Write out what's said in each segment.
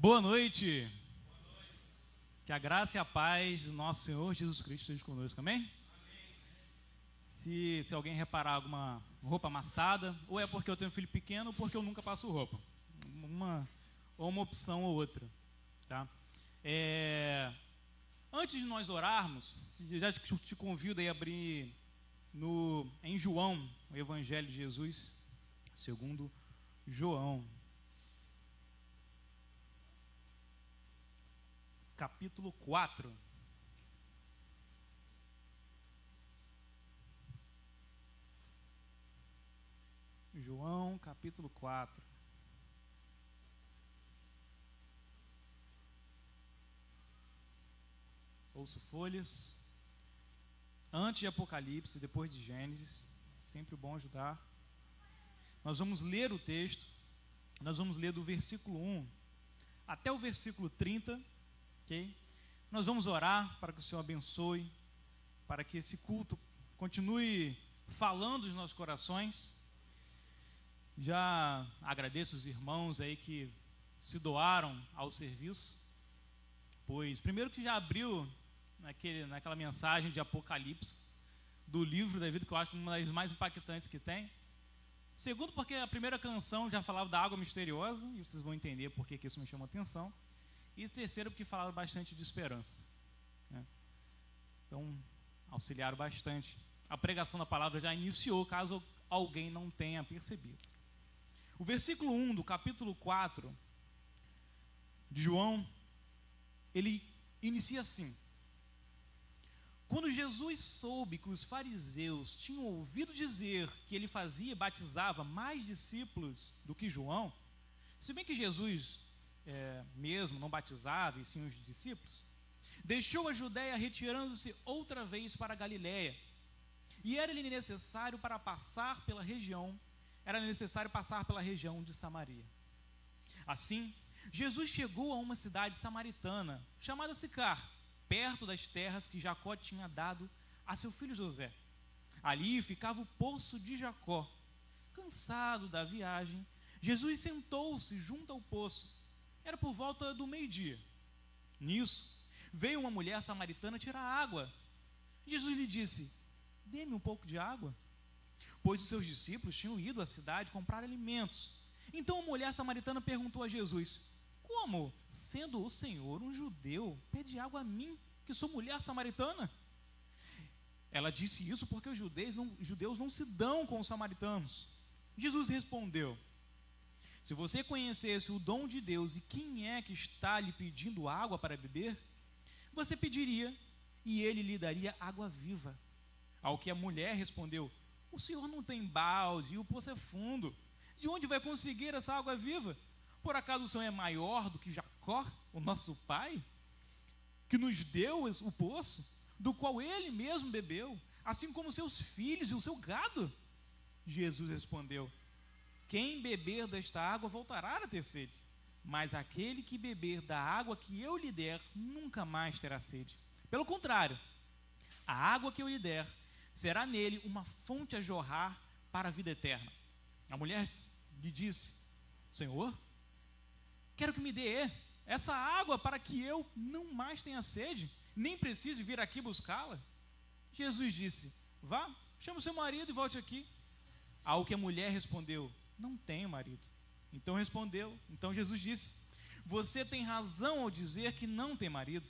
Boa noite. Que a graça e a paz do nosso Senhor Jesus Cristo esteja conosco, amém? Se alguém reparar alguma roupa amassada, ou é porque eu tenho um filho pequeno, ou porque eu nunca passo roupa. Uma opção ou outra, tá? Antes de nós orarmos, já te convido a abrir em João, o Evangelho de Jesus, segundo João. Capítulo 4. João, capítulo 4. Ouço folhas. Antes de Apocalipse, depois de Gênesis. Sempre bom ajudar. Nós vamos ler o texto. Nós vamos ler do versículo 1 até o versículo 30. Okay? Nós vamos orar para que o Senhor abençoe, para que esse culto continue falando nos nossos corações. Já agradeço os irmãos aí que se doaram ao serviço, pois primeiro que já abriu naquela mensagem de Apocalipse, do livro da vida, que eu acho uma das mais impactantes que tem. Segundo, porque a primeira canção já falava da água misteriosa, e vocês vão entender por que isso me chama a atenção. E terceiro, porque falaram bastante de esperança, né? Então, auxiliaram bastante. A pregação da palavra já iniciou, caso alguém não tenha percebido. O versículo 1 do capítulo 4 de João, ele inicia assim: quando Jesus soube que os fariseus tinham ouvido dizer que ele fazia e batizava mais discípulos do que João, se bem que Jesus mesmo não batizava, e sim os discípulos, deixou a Judéia, retirando-se outra vez para a Galiléia. E era necessário passar pela região de Samaria. Assim, Jesus chegou a uma cidade samaritana, chamada Sicar, perto das terras que Jacó tinha dado a seu filho José. Ali ficava o poço de Jacó. Cansado da viagem, Jesus sentou-se junto ao poço. Era por volta do meio-dia. Nisso, veio uma mulher samaritana tirar água. Jesus lhe disse: dê-me um pouco de água, pois os seus discípulos tinham ido à cidade comprar alimentos. Então a mulher samaritana perguntou a Jesus: como, sendo o Senhor um judeu, pede água a mim, que sou mulher samaritana? Ela disse isso porque os judeus não se dão com os samaritanos. Jesus respondeu: se você conhecesse o dom de Deus e quem é que está lhe pedindo água para beber, você pediria e ele lhe daria água viva. Ao que a mulher respondeu: o senhor não tem balde e o poço é fundo. De onde vai conseguir essa água viva? Por acaso o senhor é maior do que Jacó, o nosso pai, que nos deu o poço, do qual ele mesmo bebeu, assim como seus filhos e o seu gado? Jesus respondeu: quem beber desta água voltará a ter sede, mas aquele que beber da água que eu lhe der nunca mais terá sede. Pelo contrário, a água que eu lhe der será nele uma fonte a jorrar para a vida eterna. A mulher lhe disse: Senhor, quero que me dê essa água para que eu não mais tenha sede, nem precise vir aqui buscá-la. Jesus disse: vá, chame o seu marido e volte aqui. Ao que a mulher respondeu: não tenho marido. Então Jesus disse: você tem razão ao dizer que não tem marido,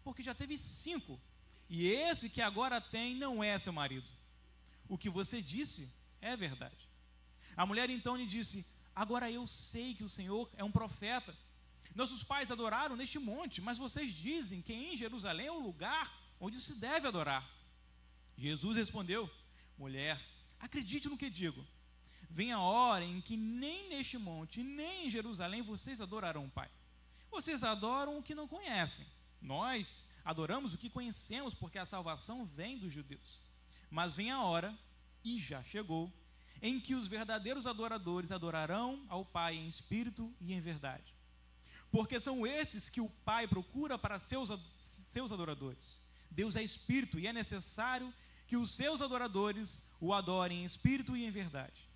porque já teve 5, e esse que agora tem não é seu marido. O que você disse é verdade. A mulher então lhe disse: agora eu sei que o Senhor é um profeta. Nossos pais adoraram neste monte, mas vocês dizem que em Jerusalém é o lugar onde se deve adorar. Jesus respondeu: mulher, acredite no que digo. Vem a hora em que nem neste monte, nem em Jerusalém vocês adorarão o Pai. Vocês adoram o que não conhecem. Nós adoramos o que conhecemos, porque a salvação vem dos judeus. Mas vem a hora, e já chegou, em que os verdadeiros adoradores adorarão ao Pai em espírito e em verdade. Porque são esses que o Pai procura para seus adoradores. Deus é espírito e é necessário que os seus adoradores o adorem em espírito e em verdade.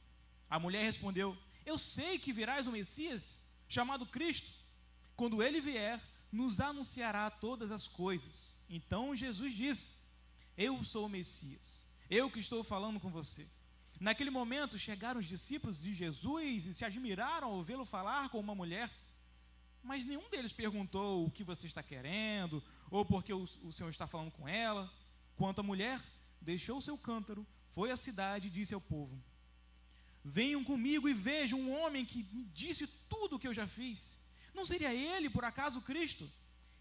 A mulher respondeu: eu sei que virás o Messias, chamado Cristo. Quando ele vier, nos anunciará todas as coisas. Então Jesus disse: eu sou o Messias, eu que estou falando com você. Naquele momento chegaram os discípulos de Jesus e se admiraram ao vê-lo falar com uma mulher, mas nenhum deles perguntou o que você está querendo, ou por que o Senhor está falando com ela. Quanto à mulher, deixou seu cântaro, foi à cidade e disse ao povo: venham comigo e vejam um homem que me disse tudo o que eu já fiz. Não seria ele, por acaso, Cristo?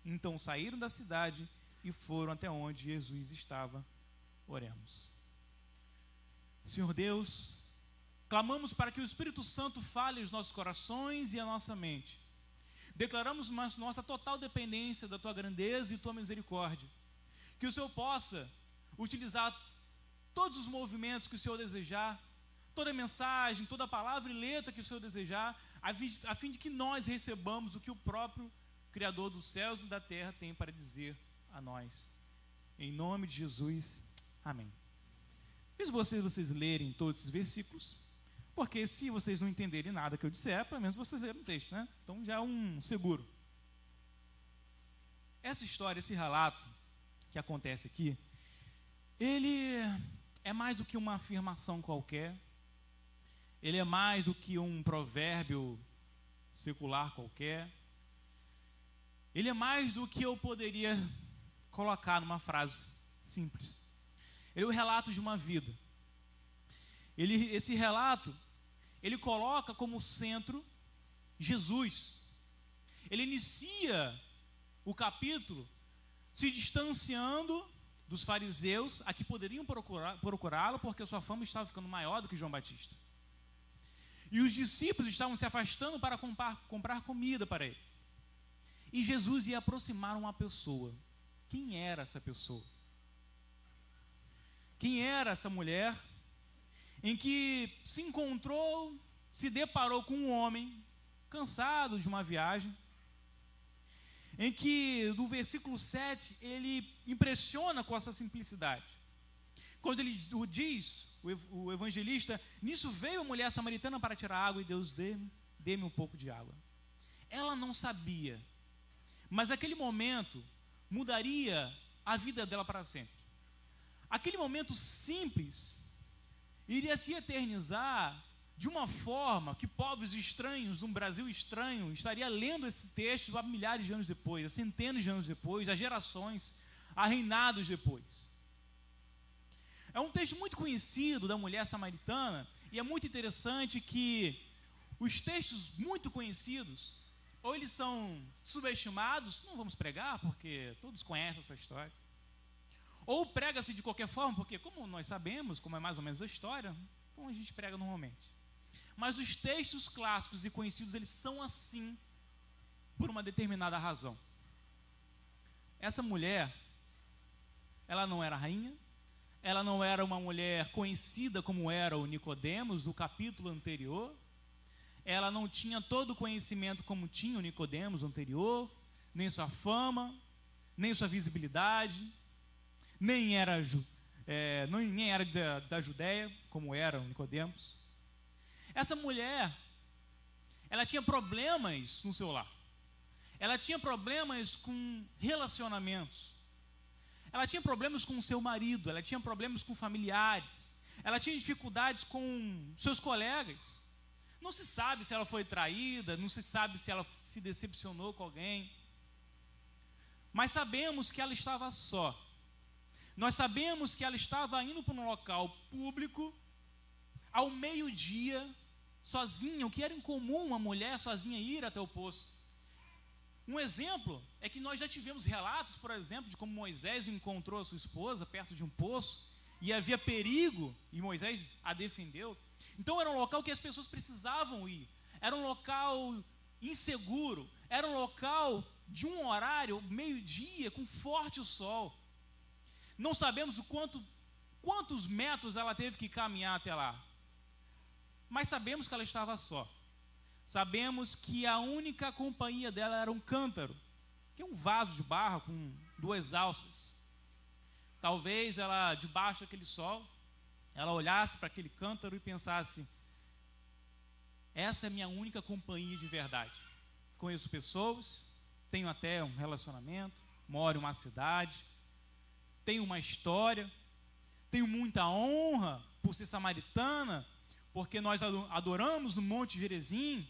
Então saíram da cidade e foram até onde Jesus estava. Oremos. Senhor Deus, clamamos para que o Espírito Santo fale os nossos corações e a nossa mente. Declaramos nossa total dependência da Tua grandeza e Tua misericórdia. Que o Senhor possa utilizar todos os movimentos que o Senhor desejar, toda mensagem, toda palavra e letra que o Senhor desejar, a fim de que nós recebamos o que o próprio Criador dos céus e da terra tem para dizer a nós. Em nome de Jesus, amém. Fiz vocês lerem todos esses versículos, porque se vocês não entenderem nada que eu disser, pelo menos vocês leram o texto, né? Então já é um seguro. Essa história, esse relato que acontece aqui, ele é mais do que uma afirmação qualquer, ele é mais do que um provérbio secular qualquer, ele é mais do que eu poderia colocar numa frase simples. Ele é o relato de uma vida. Esse relato, ele coloca como centro Jesus. Ele inicia o capítulo se distanciando dos fariseus, a que poderiam procurá-lo, porque sua fama estava ficando maior do que João Batista. E os discípulos estavam se afastando para comprar comida para ele. E Jesus ia aproximar uma pessoa. Quem era essa pessoa? Quem era essa mulher em que se encontrou, se deparou com um homem cansado de uma viagem, em que no versículo 7 ele impressiona com essa simplicidade. Quando ele diz, o evangelista: nisso veio a mulher samaritana para tirar água, e Deus dê-me um pouco de água. Ela não sabia, mas aquele momento mudaria a vida dela para sempre. Aquele momento simples iria se eternizar de uma forma que povos estranhos, um Brasil estranho, estaria lendo esse texto há milhares de anos depois, há centenas de anos depois, há gerações, há reinados depois. É um texto muito conhecido da mulher samaritana, e é muito interessante que os textos muito conhecidos, ou eles são subestimados, não vamos pregar, porque todos conhecem essa história, ou prega-se de qualquer forma, porque como nós sabemos, como é mais ou menos a história, então a gente prega normalmente. Mas os textos clássicos e conhecidos, eles são assim, por uma determinada razão. Essa mulher, ela não era rainha, ela não era uma mulher conhecida como era o Nicodemos, do capítulo anterior, ela não tinha todo o conhecimento como tinha o Nicodemos anterior, nem sua fama, nem sua visibilidade, nem era da Judéia, como era o Nicodemos. Essa mulher, ela tinha problemas no seu lar, ela tinha problemas com relacionamentos, ela tinha problemas com o seu marido, ela tinha problemas com familiares, ela tinha dificuldades com seus colegas. Não se sabe se ela foi traída, não se sabe se ela se decepcionou com alguém, mas sabemos que ela estava só. Nós sabemos que ela estava indo para um local público, ao meio-dia, sozinha, o que era incomum uma mulher sozinha ir até o poço. Um exemplo é que nós já tivemos relatos, por exemplo, de como Moisés encontrou a sua esposa perto de um poço, e havia perigo, e Moisés a defendeu. Então era um local que as pessoas precisavam ir, era um local inseguro, era um local de um horário, meio-dia, com forte sol. Não sabemos quantos metros ela teve que caminhar até lá, mas sabemos que ela estava só. Sabemos que a única companhia dela era um cântaro, que é um vaso de barro com 2 alças. Talvez ela, debaixo daquele sol, ela olhasse para aquele cântaro e pensasse: essa é a minha única companhia de verdade. conheço pessoas, tenho até um relacionamento, moro em uma cidade, tenho uma história, tenho muita honra por ser samaritana, porque nós adoramos no Monte Gerizim,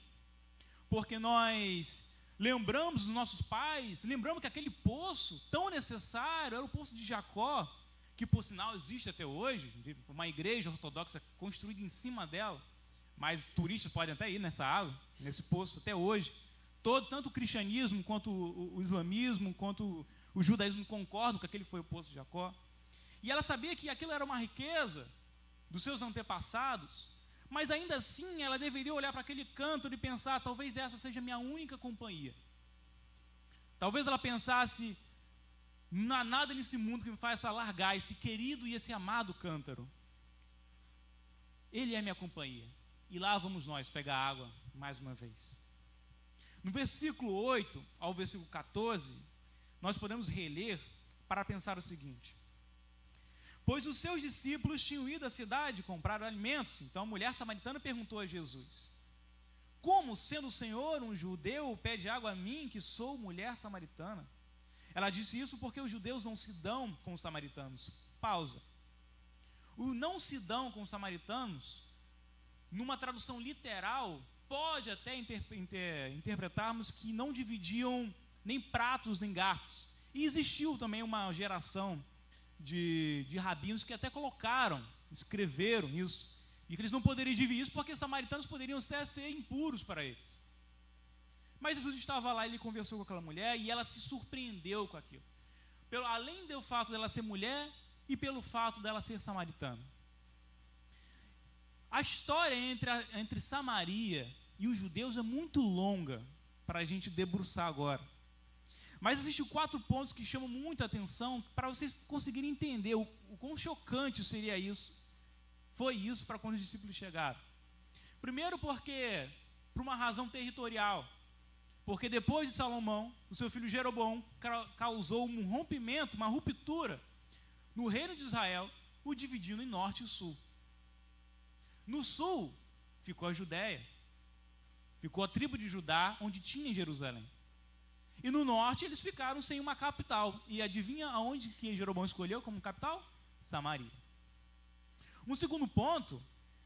porque nós lembramos dos nossos pais, lembramos que aquele poço tão necessário era o poço de Jacó, que por sinal existe até hoje, uma igreja ortodoxa construída em cima dela, mas turistas podem até ir nessa água, nesse poço até hoje. Tanto o cristianismo, quanto o islamismo, quanto o judaísmo concordam que aquele foi o poço de Jacó. E ela sabia que aquilo era uma riqueza dos seus antepassados, mas ainda assim ela deveria olhar para aquele cântaro e pensar, talvez essa seja a minha única companhia. Talvez ela pensasse, não há nada nesse mundo que me faça largar esse querido e esse amado cântaro. Ele é minha companhia. E lá vamos nós pegar água mais uma vez. No versículo 8 ao versículo 14, nós podemos reler para pensar o seguinte: pois os seus discípulos tinham ido à cidade comprar alimentos. Então a mulher samaritana perguntou a Jesus: como, sendo o Senhor um judeu, pede água a mim, que sou mulher samaritana? Ela disse isso porque os judeus não se dão com os samaritanos. Pausa. O não se dão com os samaritanos, numa tradução literal, pode até interpretarmos que não dividiam nem pratos nem garfos. E existiu também uma geração de rabinos que até escreveram isso, e que eles não poderiam dividir isso porque os samaritanos poderiam até ser impuros para eles. Mas Jesus estava lá, ele conversou com aquela mulher e ela se surpreendeu com aquilo, além do fato dela ser mulher e pelo fato dela ser samaritana. A história entre Samaria e os judeus é muito longa para a gente debruçar agora. Mas existem 4 pontos que chamam muita atenção para vocês conseguirem entender o quão chocante seria isso. Foi isso para quando os discípulos chegaram. Primeiro porque, por uma razão territorial, porque depois de Salomão, o seu filho Jeroboão causou um rompimento, uma ruptura no reino de Israel, o dividindo em norte e sul. No sul ficou a Judéia, ficou a tribo de Judá, onde tinha Jerusalém. E no norte eles ficaram sem uma capital. E adivinha aonde que Jeroboão escolheu como capital? Samaria. Um segundo ponto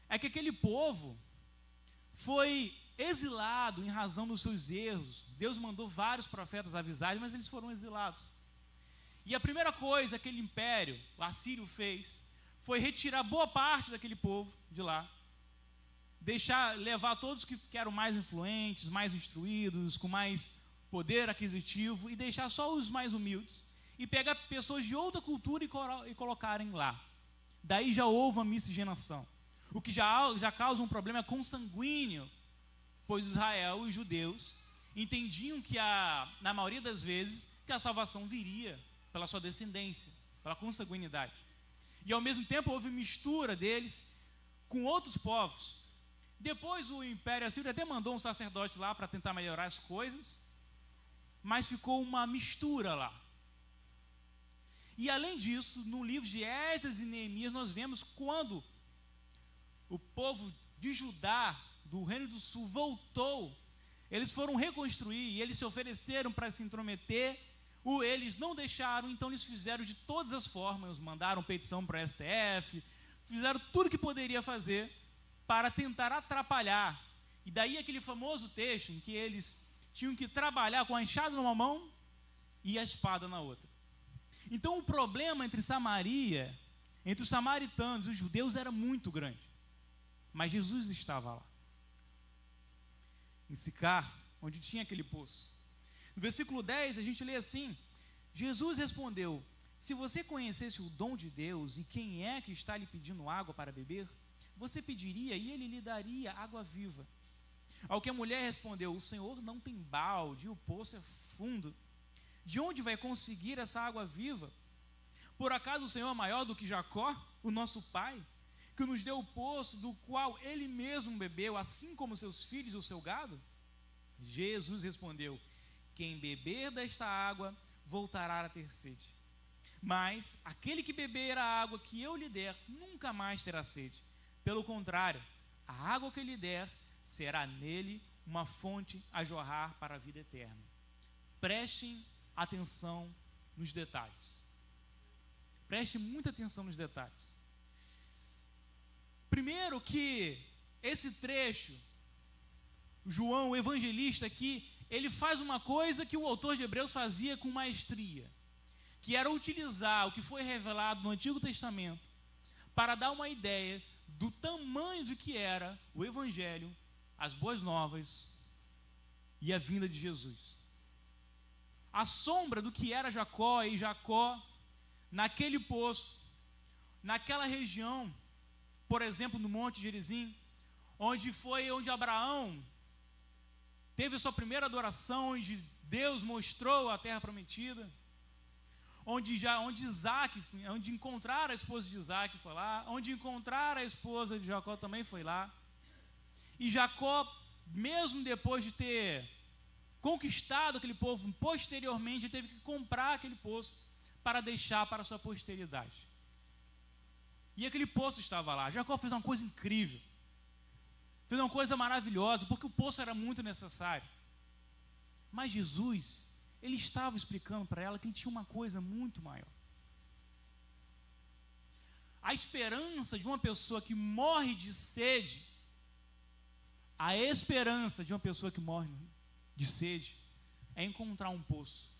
é que aquele povo foi exilado em razão dos seus erros. Deus mandou vários profetas avisarem, mas eles foram exilados. E a primeira coisa que aquele império, o assírio, fez foi retirar boa parte daquele povo de lá, levar todos que eram mais influentes, mais instruídos, com mais poder aquisitivo, e deixar só os mais humildes, e pegar pessoas de outra cultura e colocarem lá. Daí já houve uma miscigenação, o que já causa um problema consanguíneo, pois Israel e os judeus entendiam que, na maioria das vezes, que a salvação viria pela sua descendência, pela consanguinidade. E ao mesmo tempo houve mistura deles com outros povos. Depois o Império Assírio até mandou um sacerdote lá para tentar melhorar as coisas, mas ficou uma mistura lá. E além disso, no livro de Esdras e Neemias, nós vemos quando o povo de Judá, do Reino do Sul, voltou, eles foram reconstruir e eles se ofereceram para se intrometer. Eles não deixaram, então eles fizeram de todas as formas, mandaram petição para a STF, fizeram tudo que poderia fazer para tentar atrapalhar. E daí aquele famoso texto em que eles tinham que trabalhar com a enxada numa mão e a espada na outra. Então o problema entre Samaria, entre os samaritanos e os judeus era muito grande. Mas Jesus estava lá, em Sicar, onde tinha aquele poço. No versículo 10 a gente lê assim: Jesus respondeu: se você conhecesse o dom de Deus e quem é que está lhe pedindo água para beber, você pediria e ele lhe daria água viva. Ao que a mulher respondeu: o Senhor não tem balde, o poço é fundo. De onde vai conseguir essa água viva? Por acaso o Senhor é maior do que Jacó, o nosso pai, que nos deu o poço do qual ele mesmo bebeu, assim como seus filhos e o seu gado? Jesus respondeu: quem beber desta água voltará a ter sede. Mas aquele que beber a água que eu lhe der, nunca mais terá sede. Pelo contrário, a água que eu lhe der será nele uma fonte a jorrar para a vida eterna. Prestem atenção nos detalhes. Prestem muita atenção nos detalhes. Primeiro que esse trecho, João, o evangelista aqui, ele faz uma coisa que o autor de Hebreus fazia com maestria, que era utilizar o que foi revelado no Antigo Testamento para dar uma ideia do tamanho do que era o Evangelho, as boas novas e a vinda de Jesus. A sombra do que era Jacó e Jacó naquele poço, naquela região, por exemplo, no Monte Gerizim, onde Abraão teve sua primeira adoração, onde Deus mostrou a terra prometida, onde encontrar a esposa de Isaac foi lá, onde encontrar a esposa de Jacó também foi lá. E Jacó, mesmo depois de ter conquistado aquele povo, posteriormente teve que comprar aquele poço para deixar para a sua posteridade. E aquele poço estava lá. Jacó fez uma coisa incrível, fez uma coisa maravilhosa, porque o poço era muito necessário. Mas Jesus, ele estava explicando para ela que ele tinha uma coisa muito maior. A esperança de uma pessoa que morre de sede, a esperança de uma pessoa que morre de sede é encontrar um poço,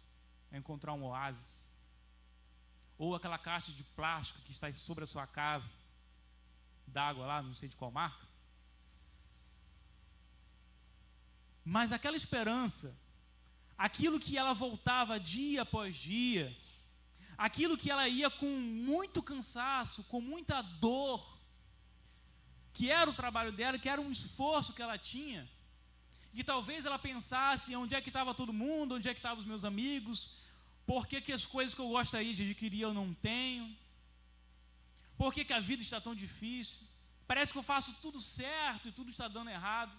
é encontrar um oásis, ou aquela caixa de plástico que está sobre a sua casa, d'água lá, não sei de qual marca. Mas aquela esperança, aquilo que ela voltava dia após dia, aquilo que ela ia com muito cansaço, com muita dor, que era o trabalho dela, que era um esforço que ela tinha, que talvez ela pensasse onde é que estava todo mundo, onde é que estavam os meus amigos, por que as coisas que eu gostaria de adquirir eu não tenho, por que a vida está tão difícil, parece que eu faço tudo certo e tudo está dando errado,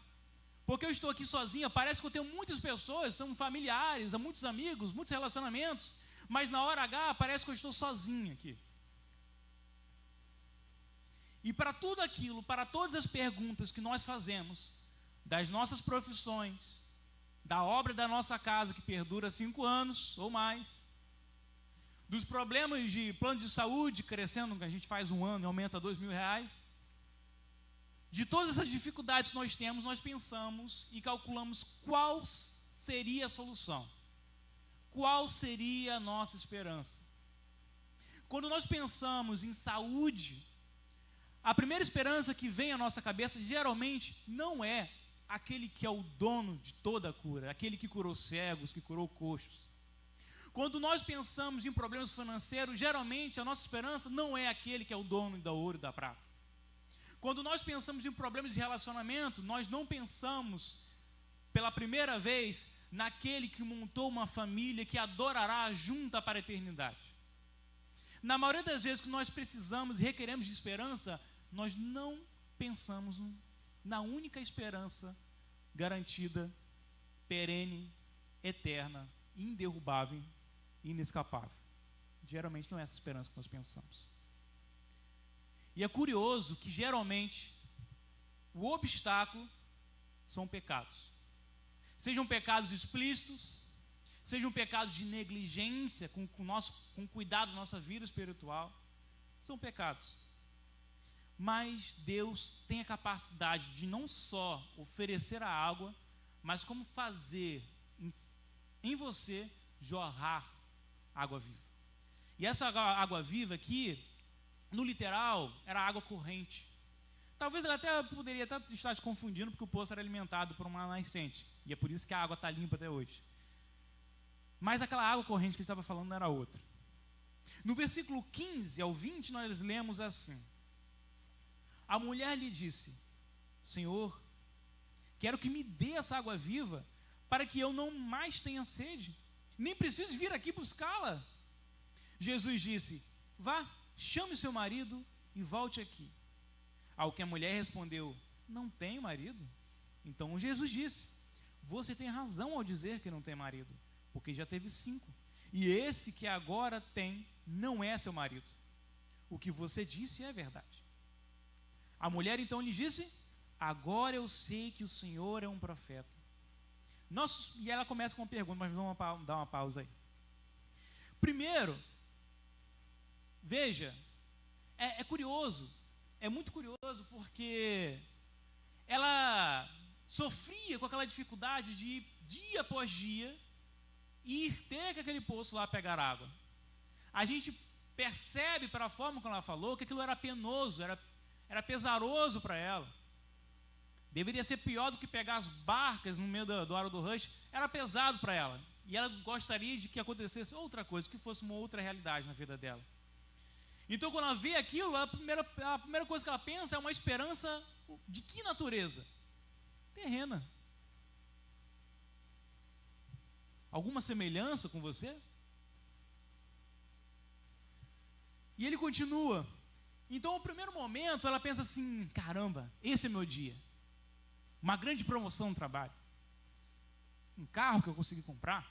porque eu estou aqui sozinha, parece que eu tenho muitas pessoas, são familiares, há muitos amigos, muitos relacionamentos, mas na hora H parece que eu estou sozinha aqui. E para tudo aquilo, para todas as perguntas que nós fazemos, das nossas profissões, da obra da nossa casa que perdura 5 anos ou mais, dos problemas de plano de saúde crescendo, que a gente faz 1 ano e aumenta R$2.000, de todas essas dificuldades que nós temos, nós pensamos e calculamos qual seria a solução, qual seria a nossa esperança. Quando nós pensamos em saúde, a primeira esperança que vem à nossa cabeça geralmente não é aquele que é o dono de toda a cura, aquele que curou cegos, que curou coxos. Quando nós pensamos em problemas financeiros, geralmente a nossa esperança não é aquele que é o dono do ouro e da prata. Quando nós pensamos em problemas de relacionamento, nós não pensamos pela primeira vez naquele que montou uma família que adorará junta para a eternidade. Na maioria das vezes que nós precisamos e requeremos de esperança, nós não pensamos na única esperança garantida, perene, eterna, inderrubável e inescapável. Geralmente não é essa esperança que nós pensamos. E é curioso que geralmente o obstáculo são pecados. Sejam pecados explícitos, sejam pecados de negligência com cuidado da nossa vida espiritual, são pecados. Mas Deus tem a capacidade de não só oferecer a água, mas como fazer em você jorrar água viva. E essa água viva aqui, no literal, era água corrente. Talvez ela poderia estar se confundindo, porque o poço era alimentado por uma nascente, e é por isso que a água está limpa até hoje. Mas aquela água corrente que ele estava falando era outra. No versículo 15 ao 20, nós lemos assim: a mulher lhe disse: Senhor, quero que me dê essa água viva, para que eu não mais tenha sede, nem preciso vir aqui buscá-la. Jesus disse: vá, chame seu marido e volte aqui. Ao que a mulher respondeu: não tenho marido. Então Jesus disse: você tem razão ao dizer que não tem marido, porque já teve 5, e esse que agora tem não é seu marido. O que você disse é verdade. A mulher então lhe disse: agora eu sei que o Senhor é um profeta. E ela começa com uma pergunta, mas vamos dar uma pausa aí. Primeiro, veja, é curioso, é muito curioso, porque ela sofria com aquela dificuldade de ir dia após dia e ir ter que aquele poço lá pegar água. A gente percebe pela forma como ela falou que aquilo era penoso, era pesaroso para ela. Deveria ser pior do que pegar as barcas no meio do Aro do Rush. Era pesado para ela. E ela gostaria de que acontecesse outra coisa, que fosse uma outra realidade na vida dela. Então, quando ela vê aquilo, a primeira coisa que ela pensa é uma esperança de que natureza? Terrena. Alguma semelhança com você? E ele continua. Então, no primeiro momento, ela pensa assim: caramba, esse é meu dia. Uma grande promoção no trabalho. Um carro que eu consegui comprar.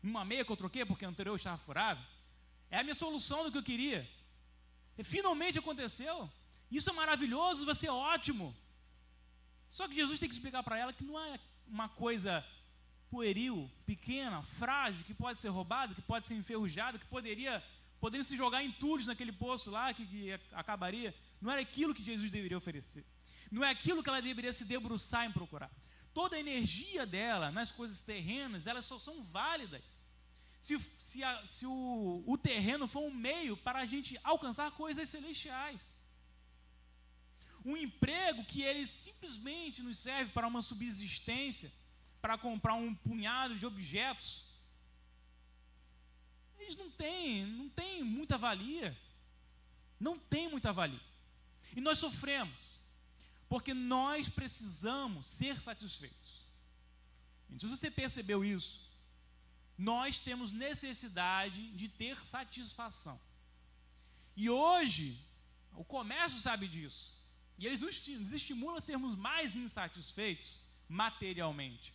Uma meia que eu troquei porque a anterior estava furada. É a minha solução do que eu queria. E finalmente aconteceu. Isso é maravilhoso, vai ser ótimo. Só que Jesus tem que explicar para ela que não é uma coisa pueril, pequena, frágil, que pode ser roubada, que pode ser enferrujada, que poderiam se jogar entulhos naquele poço lá, que acabaria. Não era aquilo que Jesus deveria oferecer. Não é aquilo que ela deveria se debruçar em procurar. Toda a energia dela nas coisas terrenas, elas só são válidas se o terreno for um meio para a gente alcançar coisas celestiais. Um emprego que ele simplesmente nos serve para uma subsistência, para comprar um punhado de objetos, eles não têm muita valia. Não tem muita valia. E nós sofremos, porque nós precisamos ser satisfeitos. Então, se você percebeu isso, nós temos necessidade de ter satisfação. E hoje, o comércio sabe disso. E eles nos estimulam a sermos mais insatisfeitos materialmente.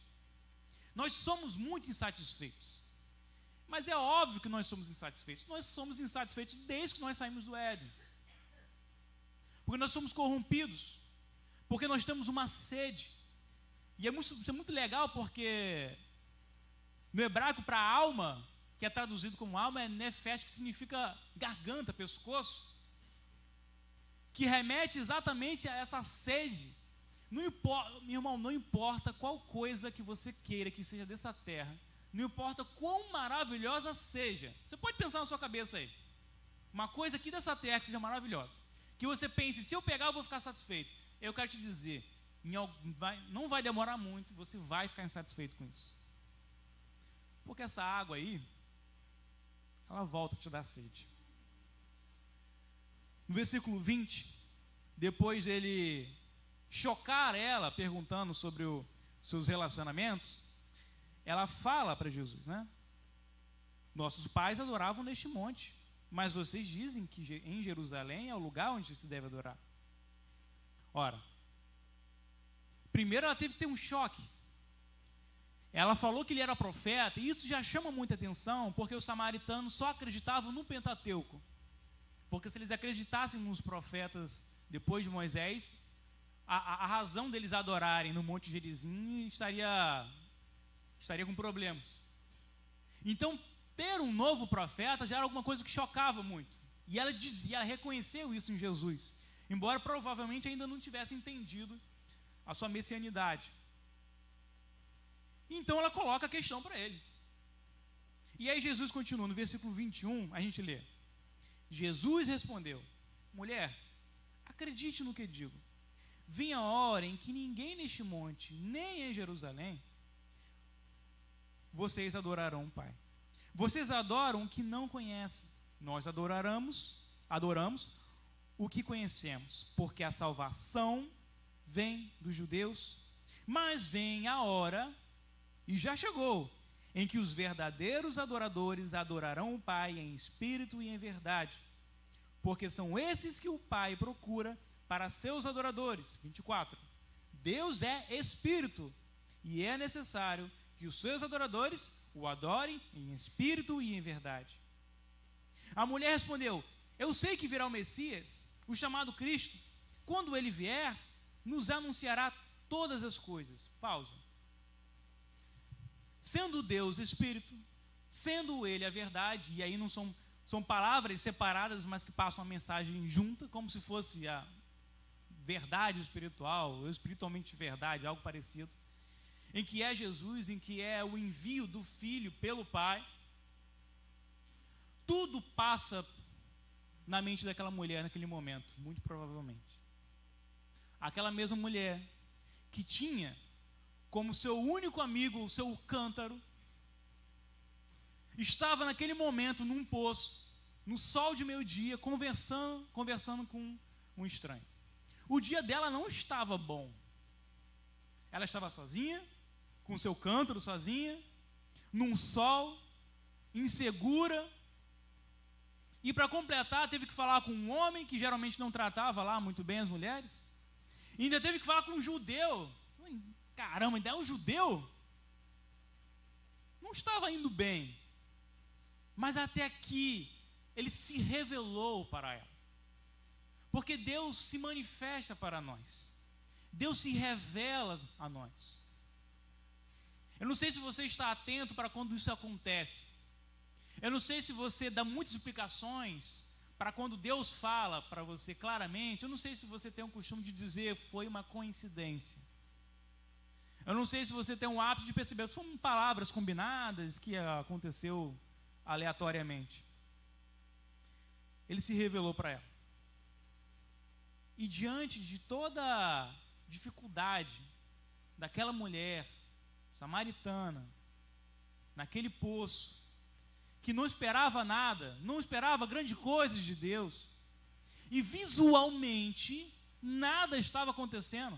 Nós somos muito insatisfeitos. Mas é óbvio que nós somos insatisfeitos. Nós somos insatisfeitos desde que nós saímos do Éden. Porque nós somos corrompidos. Porque nós temos uma sede. E isso é muito legal, porque no hebraico, para alma, que é traduzido como alma, é nefesh, que significa garganta, pescoço, que remete exatamente a essa sede. Não importa, meu irmão, não importa qual coisa que você queira que seja dessa terra, não importa quão maravilhosa seja. Você pode pensar na sua cabeça aí, uma coisa aqui dessa terra que seja maravilhosa, que você pense: se eu pegar eu vou ficar satisfeito. Eu quero te dizer, não vai demorar muito, você vai ficar insatisfeito com isso. Porque essa água aí, ela volta a te dar sede. No versículo 20, depois dele chocar ela, perguntando sobre os seus relacionamentos, ela fala para Jesus, né? Nossos pais adoravam neste monte, mas vocês dizem que em Jerusalém é o lugar onde se deve adorar. Ora, primeiro ela teve que ter um choque. Ela falou que ele era profeta, e isso já chama muita atenção, porque os samaritanos só acreditavam no Pentateuco. Porque se eles acreditassem nos profetas depois de Moisés, a razão deles adorarem no Monte Gerizim estaria com problemas. Então, ter um novo profeta já era alguma coisa que chocava muito. E ela reconheceu isso em Jesus, embora provavelmente ainda não tivesse entendido a sua messianidade. Então ela coloca a questão para ele. E aí Jesus continua, no versículo 21, a gente lê: Jesus respondeu: mulher, acredite no que digo. Vem a hora em que ninguém neste monte, nem em Jerusalém, vocês adorarão o Pai. Vocês adoram o que não conhecem. Nós adoramos o que conhecemos, porque a salvação vem dos judeus. Mas vem a hora, e já chegou, em que os verdadeiros adoradores adorarão o Pai em espírito e em verdade, porque são esses que o Pai procura para seus adoradores. 24. Deus é espírito, e é necessário que os seus adoradores o adorem em espírito e em verdade. A mulher respondeu: eu sei que virá o Messias, o chamado Cristo. Quando ele vier, nos anunciará todas as coisas. Pausa. sendo Deus Espírito, sendo Ele a verdade, e aí não são palavras separadas, mas que passam a mensagem junta, como se fosse a verdade espiritual, ou espiritualmente verdade, algo parecido, em que é Jesus, em que é o envio do Filho pelo Pai. Tudo passa na mente daquela mulher naquele momento, muito provavelmente. Aquela mesma mulher que tinha como seu único amigo o seu cântaro, estava naquele momento num poço, no sol de meio-dia, conversando com um estranho. O dia dela não estava bom. Ela estava sozinha, com seu cântaro sozinha, num sol, insegura. E para completar, teve que falar com um homem que geralmente não tratava lá muito bem as mulheres. E ainda teve que falar com um judeu. Caramba, ainda é um judeu? Não estava indo bem. Mas até aqui, ele se revelou para ela. Porque Deus se manifesta para nós. Deus se revela a nós. Eu não sei se você está atento para quando isso acontece. Eu não sei se você dá muitas explicações para quando Deus fala para você claramente. Eu não sei se você tem o costume de dizer foi uma coincidência. Eu não sei se você tem um hábito de perceber, são palavras combinadas que aconteceu aleatoriamente. Ele se revelou para ela. E diante de toda a dificuldade daquela mulher samaritana, naquele poço, que não esperava nada, não esperava grandes coisas de Deus, e visualmente nada estava acontecendo.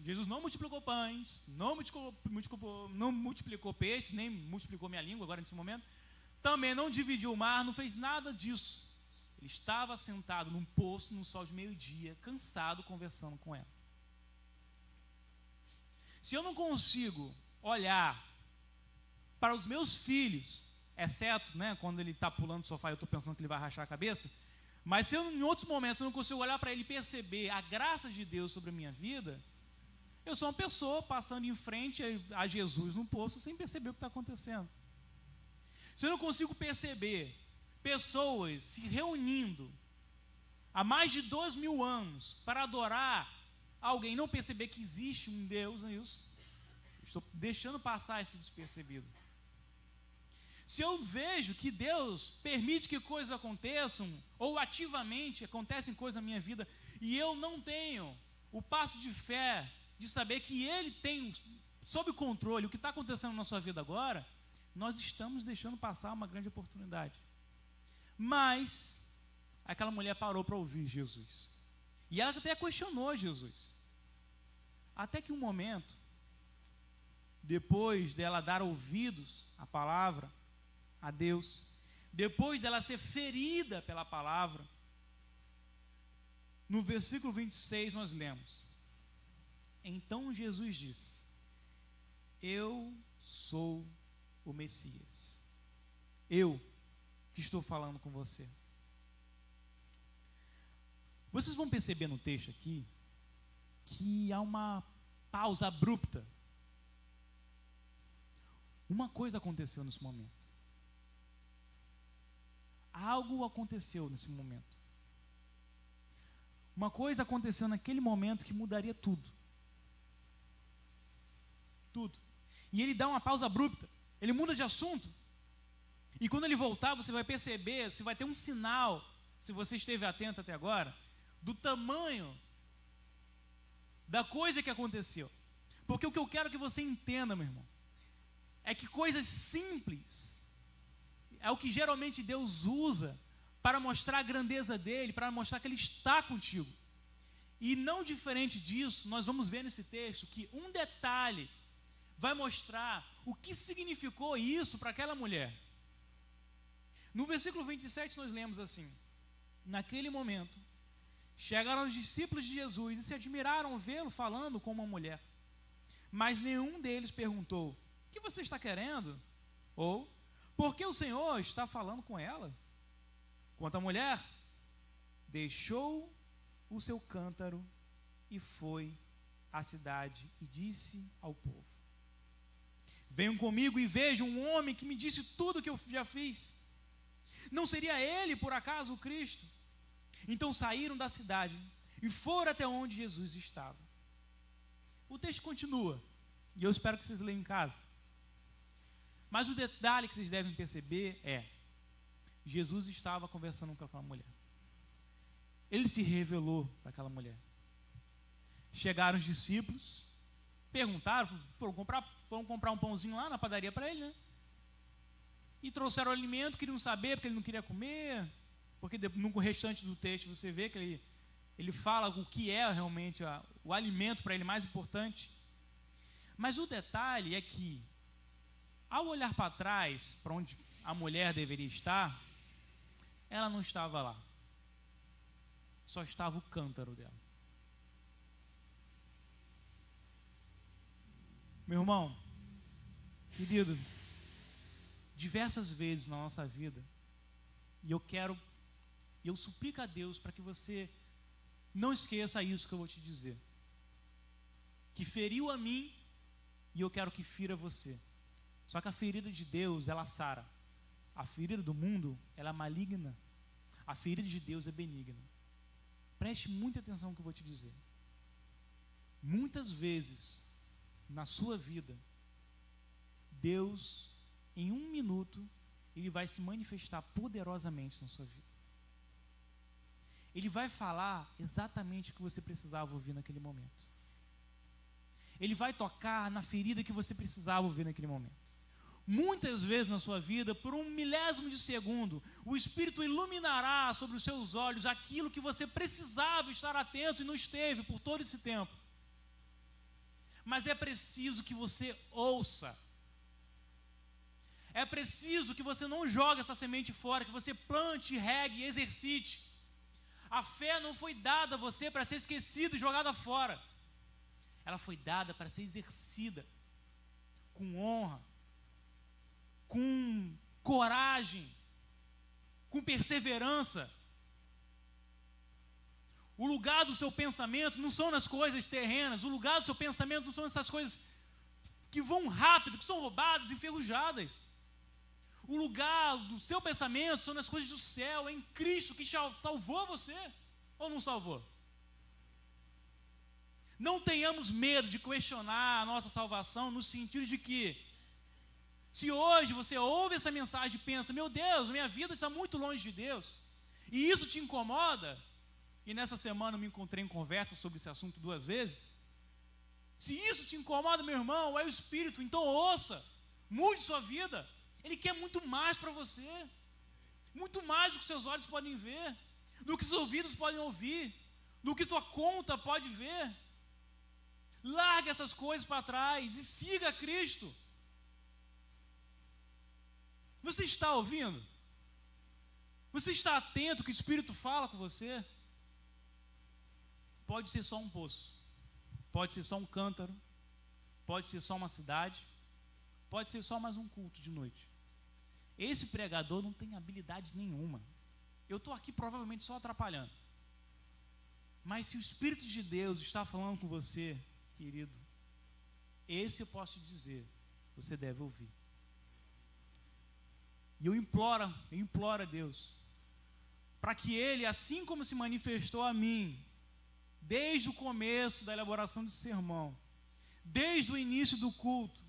Jesus não multiplicou pães, não multiplicou peixes, nem multiplicou minha língua agora nesse momento, também não dividiu o mar, não fez nada disso. Ele estava sentado num poço, no sol de meio-dia, cansado, conversando com ela. Se eu não consigo olhar para os meus filhos, exceto, quando ele está pulando no sofá e eu estou pensando que ele vai rachar a cabeça, mas se eu, em outros momentos, eu não consigo olhar para ele e perceber a graça de Deus sobre a minha vida, eu sou uma pessoa passando em frente a Jesus no poço sem perceber o que está acontecendo. Se eu não consigo perceber pessoas se reunindo há mais de 2.000 anos para adorar alguém, não perceber que existe um Deus nisso, estou deixando passar esse despercebido. Se eu vejo que Deus permite que coisas aconteçam, ou ativamente acontecem coisas na minha vida, e eu não tenho o passo de fé de saber que Ele tem sob controle o que está acontecendo na sua vida agora, nós estamos deixando passar uma grande oportunidade. Mas aquela mulher parou para ouvir Jesus. E ela até questionou Jesus. Até que um momento, depois dela dar ouvidos à palavra, a Deus, depois dela ser ferida pela palavra, no versículo 26 nós lemos: então Jesus disse: eu sou o Messias, eu que estou falando com você. Vocês vão perceber no texto aqui que há uma pausa abrupta. Uma coisa aconteceu nesse momento. Algo aconteceu nesse momento. Uma coisa aconteceu naquele momento que mudaria tudo. Tudo. E ele dá uma pausa abrupta. Ele muda de assunto. E quando ele voltar, você vai perceber, você vai ter um sinal, se você esteve atento até agora, do tamanho da coisa que aconteceu. Porque o que eu quero que você entenda, meu irmão, é que coisas simples é o que geralmente Deus usa para mostrar a grandeza dele, para mostrar que ele está contigo. E não diferente disso, nós vamos ver nesse texto que um detalhe vai mostrar o que significou isso para aquela mulher. No versículo 27 nós lemos assim: naquele momento, chegaram os discípulos de Jesus e se admiraram vê-lo falando com uma mulher. Mas nenhum deles perguntou: o que você está querendo? Ou, por que o Senhor está falando com ela? Quanto à mulher, deixou o seu cântaro e foi à cidade e disse ao povo. Venham comigo e vejam um homem que me disse tudo o que eu já fiz. Não seria ele, por acaso, o Cristo? Então saíram da cidade e foram até onde Jesus estava. O texto continua, e eu espero que vocês leiam em casa. Mas o detalhe que vocês devem perceber é: Jesus estava conversando com aquela mulher. Ele se revelou para aquela mulher. Chegaram os discípulos, perguntaram, foram comprar um pãozinho lá na padaria para ele, né? E trouxeram o alimento, queriam saber, porque ele não queria comer, porque no restante do texto você vê que ele fala o que é realmente o alimento para ele mais importante. Mas o detalhe é que, ao olhar para trás, para onde a mulher deveria estar, ela não estava lá. Só estava o cântaro dela. Meu irmão, querido, diversas vezes na nossa vida, e eu suplico a Deus para que você não esqueça isso que eu vou te dizer, que feriu a mim, e eu quero que fira você. Só que a ferida de Deus, ela sara. A ferida do mundo, ela é maligna. A ferida de Deus é benigna. Preste muita atenção no que eu vou te dizer. Muitas vezes, na sua vida, Deus, em 1 minuto, Ele vai se manifestar poderosamente na sua vida. Ele vai falar exatamente o que você precisava ouvir naquele momento. Ele vai tocar na ferida que você precisava ouvir naquele momento. Muitas vezes na sua vida, por 1 milésimo de segundo, o Espírito iluminará sobre os seus olhos aquilo que você precisava estar atento e não esteve por todo esse tempo. Mas é preciso que você ouça. É preciso que você não jogue essa semente fora, que você plante, regue, exercite. A fé não foi dada a você para ser esquecida e jogada fora. Ela foi dada para ser exercida com honra, com coragem, com perseverança. O lugar do seu pensamento não são nas coisas terrenas. O lugar do seu pensamento não são essas coisas que vão rápido, que são roubadas, enferrujadas. O lugar do seu pensamento são nas coisas do céu, é em Cristo que salvou você, ou não salvou? Não tenhamos medo de questionar a nossa salvação, no sentido de que, se hoje você ouve essa mensagem e pensa: meu Deus, minha vida está muito longe de Deus, e isso te incomoda, e nessa semana eu me encontrei em conversa sobre esse assunto 2 vezes, se isso te incomoda, meu irmão, é o Espírito, então ouça, mude sua vida. Ele quer muito mais para você, muito mais do que seus olhos podem ver, do que seus ouvidos podem ouvir, do que sua conta pode ver. Largue essas coisas para trás e siga Cristo. Você está ouvindo? Você está atento que o Espírito fala com você? Pode ser só um poço, pode ser só um cântaro, pode ser só uma cidade, pode ser só mais um culto de noite. Esse pregador não tem habilidade nenhuma. Eu estou aqui provavelmente só atrapalhando. Mas se o Espírito de Deus está falando com você, querido, esse eu posso te dizer, você deve ouvir. E eu imploro a Deus, para que Ele, assim como se manifestou a mim, desde o começo da elaboração do sermão, desde o início do culto,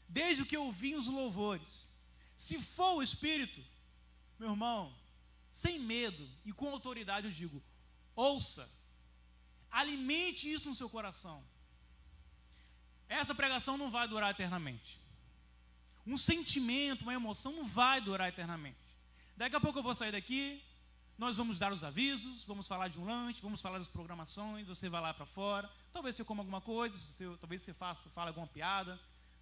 desde que eu ouvi os louvores, se for o Espírito, meu irmão, sem medo e com autoridade eu digo: ouça, alimente isso no seu coração. Essa pregação não vai durar eternamente. Um sentimento, uma emoção não vai durar eternamente. Daqui a pouco eu vou sair daqui, nós vamos dar os avisos, vamos falar de um lanche, vamos falar das programações, você vai lá para fora, talvez você coma alguma coisa, talvez você fale alguma piada,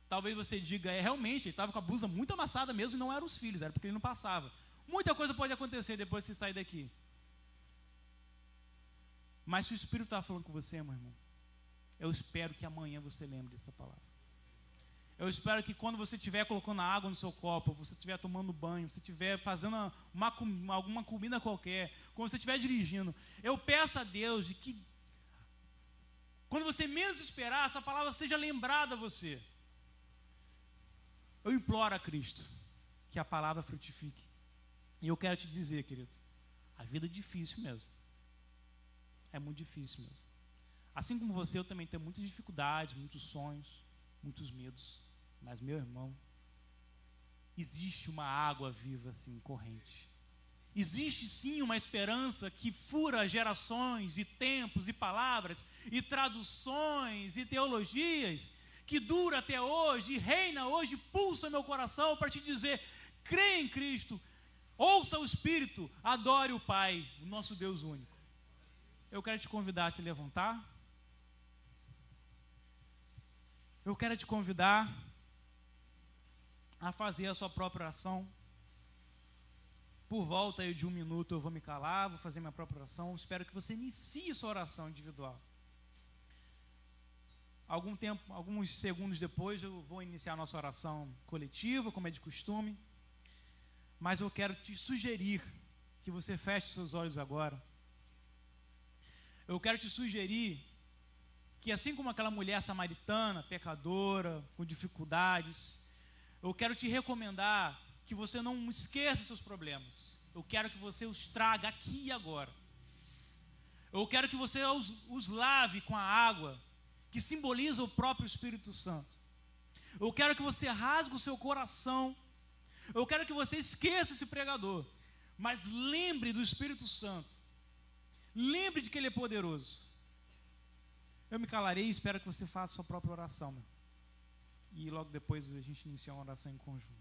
talvez você diga: realmente, ele estava com a blusa muito amassada mesmo, e não eram os filhos, era porque ele não passava. Muita coisa pode acontecer depois de você sair daqui. Mas se o Espírito está falando com você, meu irmão, eu espero que amanhã você lembre dessa palavra. Eu espero que quando você estiver colocando água no seu copo, você estiver tomando banho, você estiver fazendo alguma comida qualquer, quando você estiver dirigindo, eu peço a Deus de que, quando você menos esperar, essa palavra seja lembrada a você. Eu imploro a Cristo que a palavra frutifique. E eu quero te dizer, querido, a vida é difícil mesmo. É muito difícil mesmo. Assim como você, eu também tenho muitas dificuldades, muitos sonhos, muitos medos. Mas, meu irmão, existe uma água viva assim, corrente. Existe sim uma esperança que fura gerações e tempos e palavras e traduções e teologias, que dura até hoje e reina hoje, pulsa meu coração para te dizer: crê em Cristo, ouça o Espírito, adore o Pai, o nosso Deus único. Eu quero te convidar a se levantar. Eu quero te convidar a fazer a sua própria oração. Por volta aí de 1 minuto eu vou me calar, vou fazer minha própria oração. Espero que você inicie sua oração individual. Alguns segundos depois eu vou iniciar a nossa oração coletiva, como é de costume. Mas eu quero te sugerir que você feche seus olhos agora. Eu quero te sugerir que, assim como aquela mulher samaritana, pecadora, com dificuldades, eu quero te recomendar que você não esqueça seus problemas. Eu quero que você os traga aqui e agora. Eu quero que você os lave com a água, que simboliza o próprio Espírito Santo. Eu quero que você rasgue o seu coração. Eu quero que você esqueça esse pregador, mas lembre do Espírito Santo. Lembre de que Ele é poderoso. Eu me calarei e espero que você faça a sua própria oração, meu. E logo depois a gente inicia uma oração em conjunto.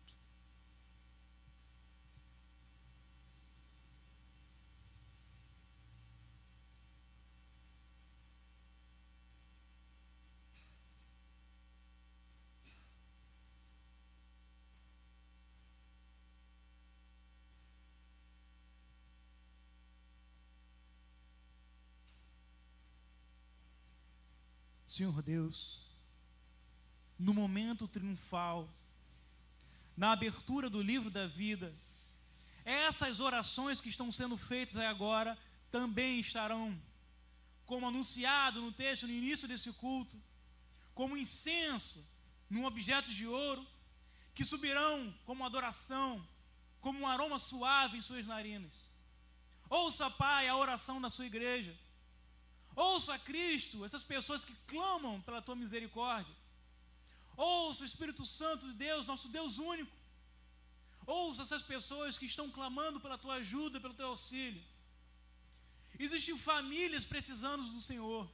Senhor Deus, no momento triunfal, na abertura do livro da vida, essas orações que estão sendo feitas agora também estarão, como anunciado no texto no início desse culto, como incenso num objeto de ouro, que subirão como adoração, como um aroma suave em suas narinas. Ouça, Pai, a oração da sua igreja. Ouça, Cristo, essas pessoas que clamam pela tua misericórdia. Ouça, Espírito Santo de Deus, nosso Deus único. Ouça essas pessoas que estão clamando pela tua ajuda, pelo teu auxílio. Existem famílias precisando do Senhor.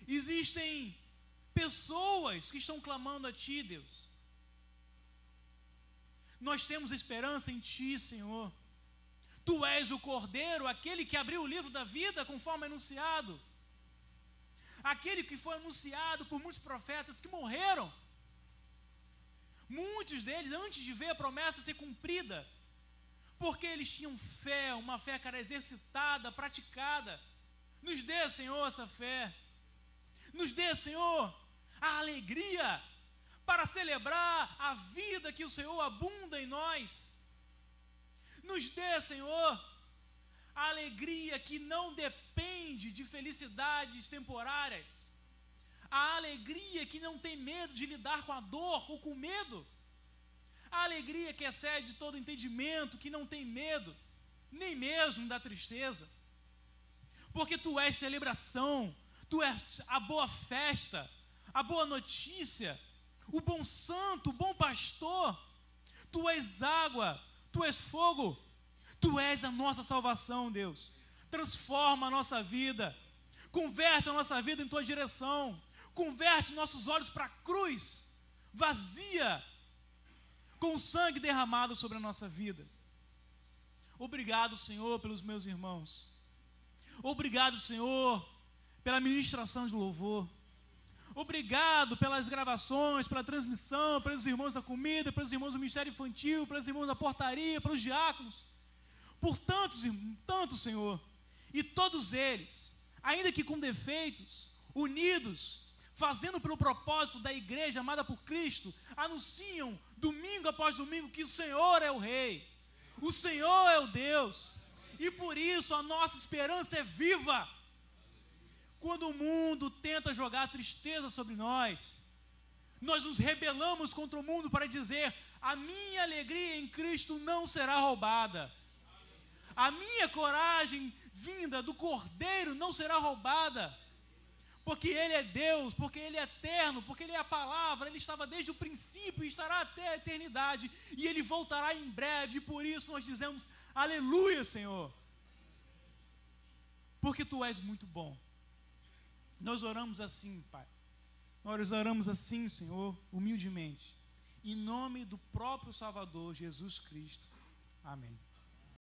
Existem pessoas que estão clamando a Ti, Deus. Nós temos esperança em Ti, Senhor. Tu és o Cordeiro, aquele que abriu o livro da vida, conforme anunciado. Aquele que foi anunciado por muitos profetas que morreram. Muitos deles, antes de ver a promessa ser cumprida, porque eles tinham fé, uma fé que era exercitada, praticada. Nos dê, Senhor, essa fé. Nos dê, Senhor, a alegria para celebrar a vida que o Senhor abunda em nós. Nos dê, Senhor, a alegria que não depende de felicidades temporárias. A alegria que não tem medo de lidar com a dor ou com medo. A alegria que excede todo entendimento, que não tem medo, nem mesmo da tristeza. Porque Tu és celebração, Tu és a boa festa, a boa notícia, o bom santo, o bom pastor. Tu és água, Tu és fogo, Tu és a nossa salvação, Deus. Transforma a nossa vida, converte a nossa vida em Tua direção, converte nossos olhos para a cruz, vazia, com o sangue derramado sobre a nossa vida. Obrigado, Senhor, pelos meus irmãos. Obrigado, Senhor, pela ministração de louvor. Obrigado pelas gravações, pela transmissão, pelos irmãos da comida, pelos irmãos do ministério infantil, pelos irmãos da portaria, pelos diáconos, por tantos, Senhor. E todos eles, ainda que com defeitos, unidos, fazendo pelo propósito da igreja amada por Cristo, anunciam domingo após domingo que o Senhor é o Rei, o Senhor é o Deus, e por isso a nossa esperança é viva. Quando o mundo tenta jogar tristeza sobre nós nós nos rebelamos contra o mundo para dizer: a minha alegria em Cristo não será roubada. A minha coragem vinda do Cordeiro não será roubada. Porque Ele é Deus, porque Ele é eterno, porque Ele é a palavra, Ele estava desde o princípio e estará até a eternidade, e Ele voltará em breve, e por isso nós dizemos: aleluia, Senhor, porque Tu és muito bom. Nós oramos assim, Pai, nós oramos assim, Senhor, humildemente, em nome do próprio Salvador, Jesus Cristo. Amém.